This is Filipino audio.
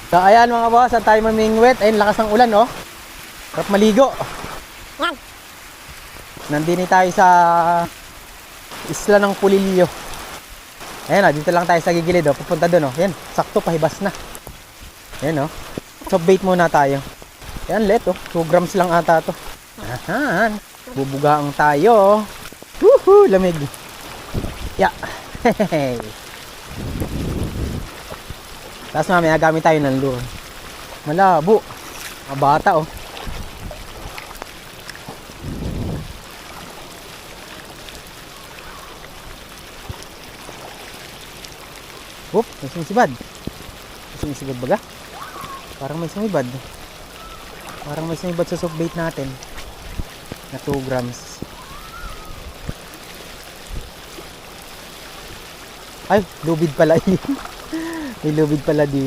So ayan mga boss, at tayo mamingwit. Ayun, lakas ng ulan oh. Sarap maligo. Yan. Nandini tayo sa isla ng Pulilio. Ayan oh, dito lang tayo sa gigilid oh. Pupunta doon oh. Yan, sakto pahibas na. Ayan oh. So bait muna tayo. Ayan, let oh. 2 grams lang ata to. Ahan. Bubugaang tayo. Woohoo, lamig. Yeah. Hehehe. Tapos mamaya gamit tayo ng lure. Malabo. Mga bata oh. Oop, may sumisibad. May sumisibad baga? Parang may sumibad. Parang may sumibad sa soft bait natin. Na 2 grams. Ay, lubid pala yun. May lubid pala dito.